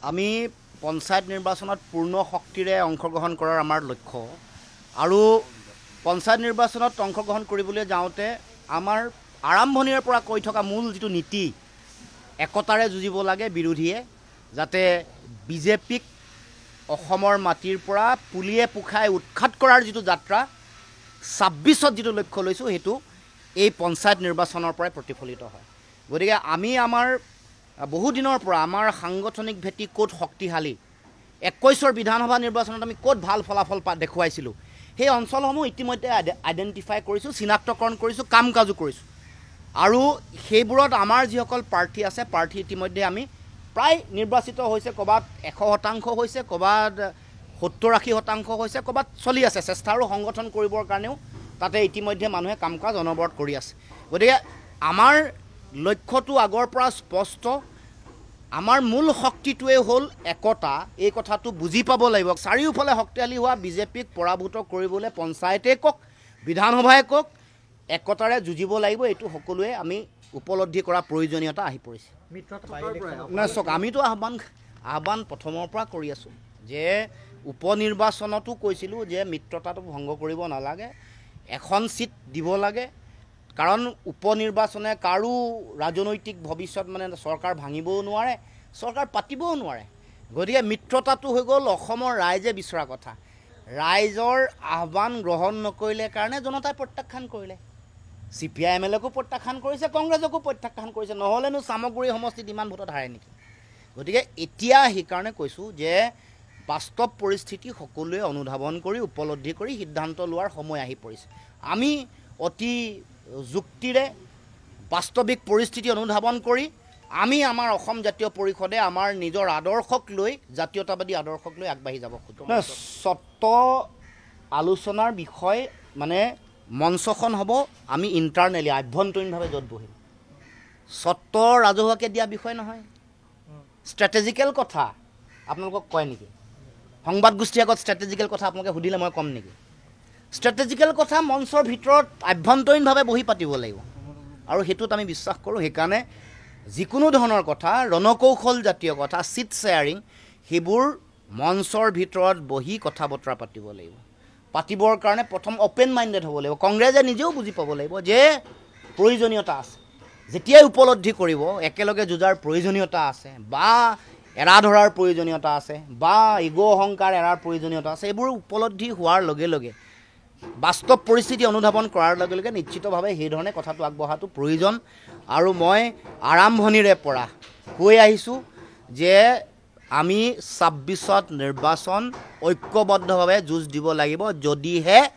আমি পঞ্চায়ত নিৰ্বাচনত পূৰ্ণ শক্তিৰে অংশগ্ৰহণ কৰাৰ আমাৰ লক্ষ্য আৰু পঞ্চায়ত নিৰ্বাচনত অংশগ্ৰহণ কৰিবলৈ যাওঁতে আমাৰ আৰম্ভণিৰে পৰা কৈ থকা মূল যিটো নীতি একতাৰে যুঁজিব লাগে বিৰোধীয়ে যাতে বিজেপিক অসমৰ মাটিৰ পৰা পুলিয়ে পুখাই উৎখাত কৰাৰ যিটো যাত্ৰা ২৬ত যিটো লক্ষ্য লৈছোঁ সেইটো এই পঞ্চায়ত নিৰ্বাচনৰ পৰাই প্ৰতিফলিত হয়। গতিকে আমি আমাৰ বহু দিনৰ পৰা আমাৰ সাংগঠনিক ভেটি ক'ত শক্তিশালী ২১ৰ বিধানসভা নিৰ্বাচনত আমি ক'ত ভাল ফলাফল দেখুৱাইছিলোঁ সেই অঞ্চলসমূহ ইতিমধ্যে আইডেণ্টিফাই কৰিছোঁ, চিনাক্তকৰণ কৰিছোঁ, কাম কাজো কৰিছোঁ আৰু সেইবোৰত আমাৰ যিসকল প্ৰাৰ্থী আছে প্ৰাৰ্থী ইতিমধ্যে আমি প্ৰায় নিৰ্বাচিত হৈছে, ক'ৰবাত ১০০% হৈছে, ক'ৰবাত ৭০-৮০% হৈছে, ক'ৰবাত চলি আছে চেষ্টা আৰু সংগঠন কৰিবৰ কাৰণেও তাতে ইতিমধ্যে মানুহে কাম কাজ অনবৰত কৰি আছে। গতিকে আমাৰ লক্ষ্যটো আগৰ পৰা স্পষ্ট। আমাৰ মূল শক্তিটোৱে হ'ল একতা। এই কথাটো বুজি পাব লাগিব। চাৰিওফালে শক্তিশালী হোৱা বিজেপিক পৰাভূত কৰিবলৈ পঞ্চায়তে কওক বিধানসভাই কওক একতাৰে যুঁজিব লাগিব। এইটো সকলোৱে আমি উপলব্ধি কৰা প্ৰয়োজনীয়তা আহি পৰিছে। নাই চাওক, আমিতো আহ্বান প্ৰথমৰ পৰা কৰি আছোঁ যে উপনিৰ্বাচনতো কৈছিলোঁ যে মিত্ৰতাটো ভংগ কৰিব নালাগে, এখন চিট দিব লাগে, কাৰণ উপনিৰ্বাচনে কাৰো ৰাজনৈতিক ভৱিষ্যত চৰকাৰ ভাঙিবও নোৱাৰে, চৰকাৰ পাতিবও নোৱাৰে। গতিকে মিত্ৰতাটো হৈ গ'ল অসমৰ ৰাইজে বিচৰা কথা। ৰাইজৰ আহ্বান গ্ৰহণ নকৰিলে কাৰণে জনতাই প্ৰত্যাখ্যান কৰিলে। CPI-MLকো প্ৰত্যাখ্যান কৰিছে, কংগ্ৰেছকো প্ৰত্যাখ্যান কৰিছে। নহ'লেনো চামগুৰি সমষ্টিত ইমান ভোটত হাৰে নেকি? গতিকে এতিয়া সেইকাৰণে কৈছোঁ যে বাস্তৱ পৰিস্থিতি সকলোৱে অনুধাৱন কৰি উপলব্ধি কৰি সিদ্ধান্ত লোৱাৰ সময় আহি পৰিছে। আমি অতি যুক্তিৰে বাস্তৱিক পৰিস্থিতি অনুধাৱন কৰি আমি আমাৰ অসম জাতীয় পৰিষদে আমাৰ নিজৰ আদৰ্শক লৈ জাতীয়তাবাদী আদৰ্শক লৈ আগবাঢ়ি যাব খোজোঁ। স্বত্ব আলোচনাৰ বিষয় মঞ্চখন হ'ব আমি ইণ্টাৰনেলি আভ্যন্তৰীণভাৱে য'ত বহিম। স্বত্ব ৰাজহুৱাকৈ দিয়া বিষয় নহয়, ষ্ট্ৰেটেজিকেল কথা আপোনালোকক কয় নেকি? সংবাদ গোষ্ঠীৰ আগত ষ্ট্ৰেটেজিকেল কথা আপোনালোকে সুধিলে মই ক'ম নেকি? ষ্ট্ৰেটেজিকেল কথা মঞ্চৰ ভিতৰত আভ্যন্তৰীণভাৱে বহি পাতিব লাগিব আৰু সেইটোত আমি বিশ্বাস কৰোঁ। সেইকাৰণে যিকোনো ধৰণৰ কথা, ৰণকৌশল জাতীয় কথা, চিট শ্বেয়াৰিং, সেইবোৰ মঞ্চৰ ভিতৰত বহি কথা বতৰা পাতিব লাগিব। পাতিবৰ কাৰণে প্ৰথম অ'পেন মাইণ্ডেড হ'ব লাগিব। কংগ্ৰেছে নিজেও বুজি পাব লাগিব যে প্ৰয়োজনীয়তা আছে। যেতিয়াই উপলব্ধি কৰিব একেলগে যুঁজাৰ প্ৰয়োজনীয়তা আছে বা এৰা ধৰাৰ প্ৰয়োজনীয়তা আছে বা ইগ' অহংকাৰ এৰাৰ প্ৰয়োজনীয়তা আছে, এইবোৰ উপলব্ধি হোৱাৰ লগে লগে বাস্তৱ পৰিস্থিতি অনুধাৱন কৰাৰ লগে লগে নিশ্চিতভাৱে সেইধৰণে কথাটো আগবঢ়াটো প্ৰয়োজন। আৰু মই আৰম্ভণিৰে পৰা কৈ আহিছোঁ যে আমি ২৬ত নিৰ্বাচন ঐক্যবদ্ধভাৱে যুঁজ দিব লাগিব, যদিহে